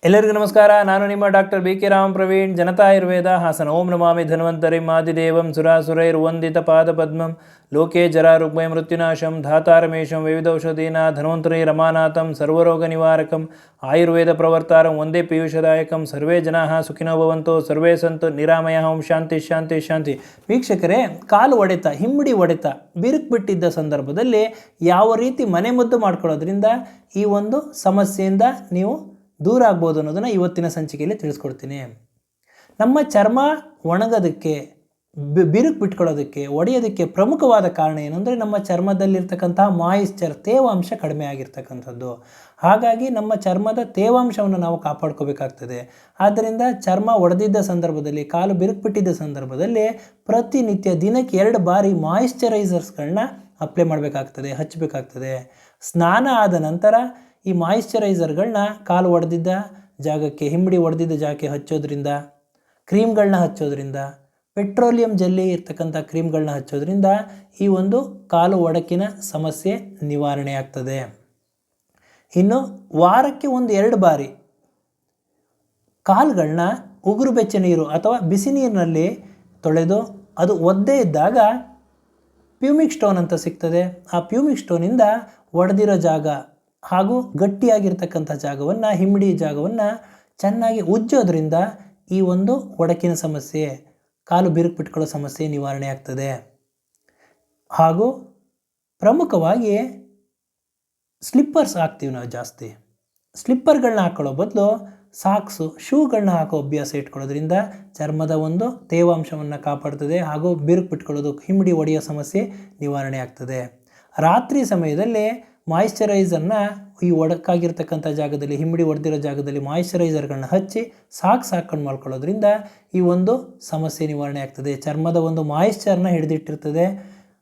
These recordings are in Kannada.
ಎಲ್ಲರಿಗೂ ನಮಸ್ಕಾರ. ನಾನು ನಿಮ್ಮ ಡಾಕ್ಟರ್ ಬಿ.ಕೆ. ರಾಮ್ ಪ್ರವೀಣ್, ಜನತಾ ಆಯುರ್ವೇದ, ಹಾಸನ. ಓಂ ನಮಾಮಿ ಧನ್ವಂತರಿ ಮಾದಿದೇವಂ ಸುರಾಸುರೈರ್ವಂದಿತ ಪಾದಪದ್ಮಂ ಲೋಕೆ ಜರಾರುಗ್ಮಯ ಮೃತ್ಯುನಾಶಂ ಧಾತಾರಮೇಶಂ ವಿವಿಧೌಷಧೀನ ಧನ್ವಂತರಿ ರಮಾನಾಥಂ ಸರ್ವರೋಗ ನಿವಾರಕಂ ಆಯುರ್ವೇದ ಪ್ರವರ್ತಾರಂ ಒಂದೇ ಪೀಯೂಷದಾಯಕಂ. ಸರ್ವೇ ಜನಾಃ ಸುಖಿನೋ ಭವಂತು, ಸರ್ವೇ ಸಂತು ನಿರಾಮಯ. ಓಂ ಶಾಂತಿ ಶಾಂತಿ ಶಾಂತಿ. ವೀಕ್ಷಕರೇ, ಕಾಲು ಒಡೆತ, ಹಿಮ್ಮಡಿ ಒಡೆತ, ಬಿರುಕು ಬಿಟ್ಟಿದ್ದ ಸಂದರ್ಭದಲ್ಲಿ ಯಾವ ರೀತಿ ಮನೆಮದ್ದು ಮಾಡ್ಕೊಳ್ಳೋದ್ರಿಂದ ಈ ಒಂದು ಸಮಸ್ಯೆಯಿಂದ ನೀವು ದೂರ ಆಗ್ಬೋದು ಅನ್ನೋದನ್ನು ಇವತ್ತಿನ ಸಂಚಿಕೆಯಲ್ಲಿ ತಿಳಿಸ್ಕೊಡ್ತೀನಿ. ನಮ್ಮ ಚರ್ಮ ಒಣಗೋದಕ್ಕೆ, ಬಿರುಕು ಬಿಟ್ಕೊಳ್ಳೋದಕ್ಕೆ, ಒಡೆಯೋದಕ್ಕೆ ಪ್ರಮುಖವಾದ ಕಾರಣ ಏನು ಅಂದರೆ ನಮ್ಮ ಚರ್ಮದಲ್ಲಿರ್ತಕ್ಕಂತಹ ಮಾಯಿಶ್ಚರ್, ತೇವಾಂಶ ಕಡಿಮೆ ಆಗಿರ್ತಕ್ಕಂಥದ್ದು. ಹಾಗಾಗಿ ನಮ್ಮ ಚರ್ಮದ ತೇವಾಂಶವನ್ನು ನಾವು ಕಾಪಾಡ್ಕೋಬೇಕಾಗ್ತದೆ. ಆದ್ದರಿಂದ ಚರ್ಮ ಒಡೆದಿದ್ದ ಸಂದರ್ಭದಲ್ಲಿ, ಕಾಲು ಬಿರುಕು ಬಿಟ್ಟಿದ್ದ ಸಂದರ್ಭದಲ್ಲಿ ಪ್ರತಿನಿತ್ಯ ದಿನಕ್ಕೆ 2 ಬಾರಿ ಮಾಯಿಶ್ಚರೈಸರ್ಸ್ಗಳನ್ನ ಅಪ್ಲೈ ಮಾಡಬೇಕಾಗ್ತದೆ, ಹಚ್ಚಬೇಕಾಗ್ತದೆ. ಸ್ನಾನ ಆದ ನಂತರ ಈ ಮಾಯಿಶ್ಚರೈಸರ್ಗಳನ್ನ ಕಾಲು ಒಡೆದಿದ್ದ ಜಾಗಕ್ಕೆ, ಹಿಮ್ಮಡಿ ಒಡೆದಿದ್ದ ಜಾಗಕ್ಕೆ ಹಚ್ಚೋದ್ರಿಂದ, ಕ್ರೀಮ್ಗಳನ್ನ ಹಚ್ಚೋದ್ರಿಂದ, ಪೆಟ್ರೋಲಿಯಂ ಜೆಲ್ಲಿ ಇರ್ತಕ್ಕಂಥ ಕ್ರೀಮ್ಗಳನ್ನ ಹಚ್ಚೋದ್ರಿಂದ ಈ ಒಂದು ಕಾಲು ಒಡಕಿನ ಸಮಸ್ಯೆ ನಿವಾರಣೆ ಆಗ್ತದೆ. ಇನ್ನು ವಾರಕ್ಕೆ 1-2 ಬಾರಿ ಕಾಲುಗಳನ್ನ ಉಗುರು ಬೆಚ್ಚ ನೀರು ಅಥವಾ ಬಿಸಿ ನೀರಿನಲ್ಲಿ ತೊಳೆದು ಅದು ಒದ್ದೇ ಇದ್ದಾಗ ಪ್ಯೂಮಿಕ್ ಸ್ಟೋನ್ ಅಂತ ಸಿಗ್ತದೆ. ಆ ಪ್ಯೂಮಿಕ್ ಸ್ಟೋನಿಂದ ಒಡೆದಿರೋ ಜಾಗ ಹಾಗೂ ಗಟ್ಟಿಯಾಗಿರ್ತಕ್ಕಂಥ ಜಾಗವನ್ನು, ಹಿಮ್ಮಡಿ ಜಾಗವನ್ನು ಚೆನ್ನಾಗಿ ಉಜ್ಜೋದ್ರಿಂದ ಈ ಒಂದು ಒಡಕಿನ ಸಮಸ್ಯೆ, ಕಾಲು ಬಿರುಕು ಬಿಟ್ಕೊಳ್ಳೋ ಸಮಸ್ಯೆ ನಿವಾರಣೆ ಆಗ್ತದೆ. ಹಾಗೂ ಪ್ರಮುಖವಾಗಿ ಸ್ಲಿಪ್ಪರ್ಸ್ ಹಾಕ್ತೀವಿ ನಾವು ಜಾಸ್ತಿ. ಸ್ಲಿಪ್ಪರ್ಗಳನ್ನ ಹಾಕೊಳ್ಳೋ ಬದಲು ಸಾಕ್ಸು, ಶೂಗಳನ್ನ ಹಾಕೋ ಅಭ್ಯಾಸ ಇಟ್ಕೊಳ್ಳೋದ್ರಿಂದ ಚರ್ಮದ ಒಂದು ತೇವಾಂಶವನ್ನು ಕಾಪಾಡ್ತದೆ ಹಾಗೂ ಬಿರುಕು ಬಿಟ್ಕೊಳ್ಳೋದು, ಹಿಮ್ಮಡಿ ಒಡೆಯೋ ಸಮಸ್ಯೆ ನಿವಾರಣೆ ಆಗ್ತದೆ. ರಾತ್ರಿ ಸಮಯದಲ್ಲಿ ಮಾಯಿಶ್ಚರೈಸರ್ನ ಈ ಒಡಕಾಗಿರ್ತಕ್ಕಂಥ ಜಾಗದಲ್ಲಿ, ಹಿಮ್ಮಡಿ ಒಡೆದಿರೋ ಜಾಗದಲ್ಲಿ ಮಾಯಿಶ್ಚರೈಸರ್ಗಳನ್ನ ಹಚ್ಚಿ ಸಾಕ್ಸ್ ಹಾಕೊಂಡು ಮಾಡ್ಕೊಳ್ಳೋದ್ರಿಂದ ಈ ಒಂದು ಸಮಸ್ಯೆ ನಿವಾರಣೆ ಆಗ್ತದೆ. ಚರ್ಮದ ಒಂದು ಮಾಯಿಶ್ಚರ್ನ ಹಿಡಿದಿಟ್ಟಿರ್ತದೆ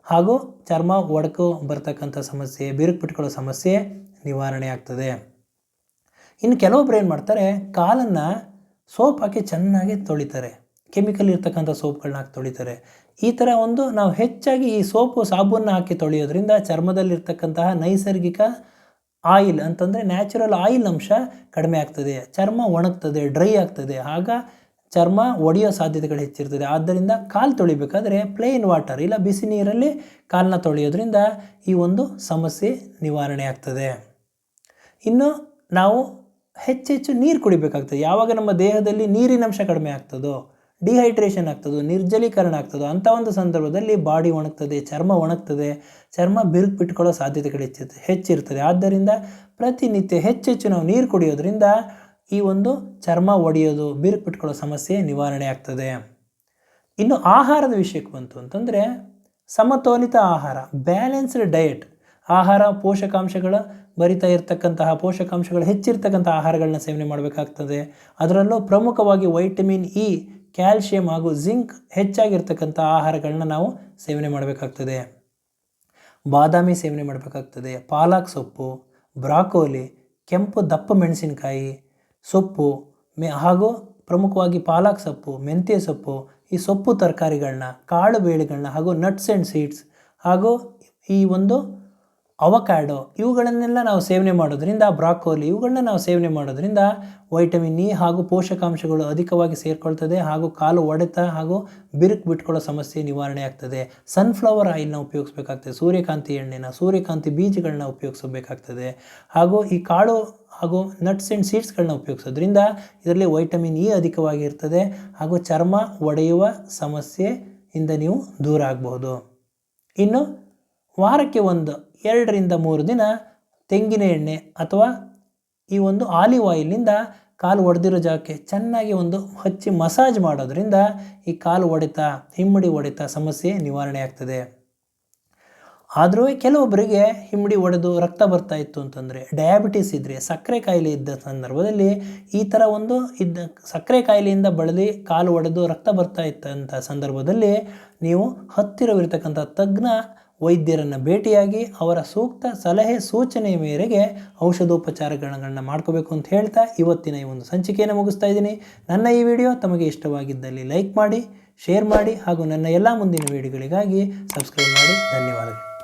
ಹಾಗೂ ಚರ್ಮ ಒಡಕು ಬರ್ತಕ್ಕಂಥ ಸಮಸ್ಯೆ, ಬಿರುಕು ಬಿಟ್ಕೊಳ್ಳೋ ಸಮಸ್ಯೆ ನಿವಾರಣೆ ಆಗ್ತದೆ. ಇನ್ನು ಕೆಲವೊಬ್ರು ಏನು ಮಾಡ್ತಾರೆ, ಕಾಲನ್ನು ಸೋಪ್ ಹಾಕಿ ಚೆನ್ನಾಗಿ ತೊಳಿತಾರೆ, ಕೆಮಿಕಲ್ ಇರ್ತಕ್ಕಂಥ ಸೋಪ್ಗಳನ್ನ ಹಾಕಿ ತೊಳಿತಾರೆ. ಈ ಥರ ಒಂದು ನಾವು ಹೆಚ್ಚಾಗಿ ಈ ಸೋಪು, ಸಾಬೂನನ್ನ ಹಾಕಿ ತೊಳೆಯೋದ್ರಿಂದ ಚರ್ಮದಲ್ಲಿರ್ತಕ್ಕಂತಹ ನೈಸರ್ಗಿಕ ಆಯಿಲ್ ಅಂತಂದರೆ ನ್ಯಾಚುರಲ್ ಆಯಿಲ್ ಅಂಶ ಕಡಿಮೆ ಆಗ್ತದೆ, ಚರ್ಮ ಒಣಗ್ತದೆ, ಡ್ರೈ ಆಗ್ತದೆ, ಆಗ ಚರ್ಮ ಒಡೆಯೋ ಸಾಧ್ಯತೆಗಳು ಹೆಚ್ಚಿರ್ತದೆ. ಆದ್ದರಿಂದ ಕಾಲು ತೊಳಿಬೇಕಾದ್ರೆ ಪ್ಲೇನ್ ವಾಟರ್ ಇಲ್ಲ ಬಿಸಿ ನೀರಲ್ಲಿ ಕಾಲನ್ನ ತೊಳೆಯೋದ್ರಿಂದ ಈ ಒಂದು ಸಮಸ್ಯೆ ನಿವಾರಣೆ ಆಗ್ತದೆ. ಇನ್ನು ನಾವು ಹೆಚ್ಚೆಚ್ಚು ನೀರು ಕುಡಿಬೇಕಾಗ್ತದೆ. ಯಾವಾಗ ನಮ್ಮ ದೇಹದಲ್ಲಿ ನೀರಿನಂಶ ಕಡಿಮೆ ಆಗ್ತದೋ, ಡಿಹೈಡ್ರೇಷನ್ ಆಗ್ತದೋ, ನಿರ್ಜಲೀಕರಣ ಆಗ್ತದೋ ಅಂಥ ಒಂದು ಸಂದರ್ಭದಲ್ಲಿ ಬಾಡಿ ಒಣಗ್ತದೆ, ಚರ್ಮ ಒಣಗ್ತದೆ, ಚರ್ಮ ಬಿರುಕು ಬಿಟ್ಕೊಳ್ಳೋ ಸಾಧ್ಯತೆಗಳು ಹೆಚ್ಚಿರ್ತದೆ. ಆದ್ದರಿಂದ ಪ್ರತಿನಿತ್ಯ ಹೆಚ್ಚೆಚ್ಚು ನಾವು ನೀರು ಕುಡಿಯೋದ್ರಿಂದ ಈ ಒಂದು ಚರ್ಮ ಒಡೆಯೋದು, ಬಿರುಕು ಬಿಟ್ಕೊಳ್ಳೋ ಸಮಸ್ಯೆ ನಿವಾರಣೆ ಆಗ್ತದೆ. ಇನ್ನು ಆಹಾರದ ವಿಷಯಕ್ಕೆ ಬಂತು ಅಂತಂದರೆ ಸಮತೋಲಿತ ಆಹಾರ, ಬ್ಯಾಲೆನ್ಸ್ಡ್ ಡಯಟ್, ಆಹಾರ ಪೋಷಕಾಂಶಗಳ ಭರಿತ ಇರತಕ್ಕಂತಹ, ಪೋಷಕಾಂಶಗಳು ಹೆಚ್ಚಿರ್ತಕ್ಕಂಥ ಆಹಾರಗಳನ್ನ ಸೇವನೆ ಮಾಡಬೇಕಾಗ್ತದೆ. ಅದರಲ್ಲೂ ಪ್ರಮುಖವಾಗಿ ವೈಟಮಿನ್ ಇ, ಕ್ಯಾಲ್ಶಿಯಂ ಹಾಗೂ ಜಿಂಕ್ ಹೆಚ್ಚಾಗಿರ್ತಕ್ಕಂಥ ಆಹಾರಗಳನ್ನ ನಾವು ಸೇವನೆ ಮಾಡಬೇಕಾಗ್ತದೆ. ಬಾದಾಮಿ ಸೇವನೆ ಮಾಡಬೇಕಾಗ್ತದೆ, ಪಾಲಕ್ ಸೊಪ್ಪು, ಬ್ರಾಕೋಲಿ, ಕೆಂಪು ದಪ್ಪ ಮೆಣಸಿನಕಾಯಿ ಸೊಪ್ಪು ಹಾಗೂ ಪ್ರಮುಖವಾಗಿ ಪಾಲಕ್ ಸೊಪ್ಪು, ಮೆಂತ್ಯ ಸೊಪ್ಪು, ಈ ಸೊಪ್ಪು ತರಕಾರಿಗಳನ್ನ, ಕಾಳು ಬೇಳೆಗಳನ್ನ ಹಾಗೂ ನಟ್ಸ್ ಆ್ಯಂಡ್ ಸೀಡ್ಸ್ ಹಾಗೂ ಈ ಒಂದು ಅವಕ್ಯಾಡೋ ಇವುಗಳನ್ನೆಲ್ಲ ನಾವು ಸೇವನೆ ಮಾಡೋದ್ರಿಂದ, ಬ್ರಾಕೋಲಿ ಇವುಗಳನ್ನ ನಾವು ಸೇವನೆ ಮಾಡೋದ್ರಿಂದ ವೈಟಮಿನ್ ಇ ಹಾಗೂ ಪೋಷಕಾಂಶಗಳು ಅಧಿಕವಾಗಿ ಸೇರಿಕೊಳ್ತದೆ ಹಾಗೂ ಕಾಲು ಒಡೆತ ಹಾಗೂ ಬಿರುಕು ಬಿಟ್ಕೊಳ್ಳೋ ಸಮಸ್ಯೆ ನಿವಾರಣೆ ಆಗ್ತದೆ. ಸನ್ಫ್ಲವರ್ ಆಯಿಲ್ನ ಉಪಯೋಗಿಸ್ಬೇಕಾಗ್ತದೆ, ಸೂರ್ಯಕಾಂತಿ ಎಣ್ಣೆನ, ಸೂರ್ಯಕಾಂತಿ ಬೀಜಗಳನ್ನ ಉಪಯೋಗಿಸಬೇಕಾಗ್ತದೆ ಹಾಗೂ ಈ ಕಾಳು ಹಾಗೂ ನಟ್ಸ್ ಆ್ಯಂಡ್ ಸೀಡ್ಸ್ಗಳನ್ನ ಉಪಯೋಗಿಸೋದ್ರಿಂದ ಇದರಲ್ಲಿ ವೈಟಮಿನ್ ಇ ಅಧಿಕವಾಗಿರ್ತದೆ ಹಾಗೂ ಚರ್ಮ ಒಡೆಯುವ ಸಮಸ್ಯೆಯಿಂದ ನೀವು ದೂರ ಆಗಬಹುದು. ಇನ್ನು ವಾರಕ್ಕೆ 2-3 ದಿನ ತೆಂಗಿನ ಎಣ್ಣೆ ಅಥವಾ ಈ ಒಂದು ಆಲಿವ್ ಆಯಿಲ್ನಿಂದ ಕಾಲು ಒಡೆದಿರೋ ಜಾಗಕ್ಕೆ ಚೆನ್ನಾಗಿ ಹಚ್ಚಿ ಮಸಾಜ್ ಮಾಡೋದ್ರಿಂದ ಈ ಕಾಲು ಒಡೆತ, ಹಿಮ್ಮಡಿ ಒಡೆತ ಸಮಸ್ಯೆ ನಿವಾರಣೆ ಆಗ್ತದೆ. ಆದರೂ ಕೆಲವೊಬ್ಬರಿಗೆ ಹಿಮ್ಮಡಿ ಒಡೆದು ರಕ್ತ ಬರ್ತಾ ಇತ್ತು ಅಂತಂದರೆ, ಡಯಾಬಿಟಿಸ್ ಇದ್ದರೆ, ಸಕ್ಕರೆ ಕಾಯಿಲೆ ಇದ್ದ ಸಂದರ್ಭದಲ್ಲಿ ಈ ಥರ ಸಕ್ಕರೆ ಕಾಯಿಲೆಯಿಂದ ಬಳಲಿ ಕಾಲು ಒಡೆದು ರಕ್ತ ಬರ್ತಾ ಇತ್ತಂಥ ಸಂದರ್ಭದಲ್ಲಿ ನೀವು ಹತ್ತಿರವಿರ್ತಕ್ಕಂಥ ತಜ್ಞ ವೈದ್ಯರನ್ನು ಭೇಟಿಯಾಗಿ ಅವರ ಸೂಕ್ತ ಸಲಹೆ ಸೂಚನೆಯ ಮೇರೆಗೆ ಔಷಧೋಪಚಾರಗಳನ್ನ ಮಾಡ್ಕೋಬೇಕು ಅಂತ ಹೇಳ್ತಾ ಇವತ್ತಿನ ಈ ಒಂದು ಸಂಚಿಕೆಯನ್ನು ಮುಗಿಸ್ತಾ ಇದ್ದೀನಿ. ನನ್ನ ಈ ವಿಡಿಯೋ ತಮಗೆ ಇಷ್ಟವಾಗಿದ್ದಲ್ಲಿ ಲೈಕ್ ಮಾಡಿ, ಶೇರ್ ಮಾಡಿ ಹಾಗೂ ನನ್ನ ಎಲ್ಲ ಮುಂದಿನ ವಿಡಿಯೋಗಳಿಗಾಗಿ ಸಬ್ಸ್ಕ್ರೈಬ್ ಮಾಡಿ. ಧನ್ಯವಾದಗಳು.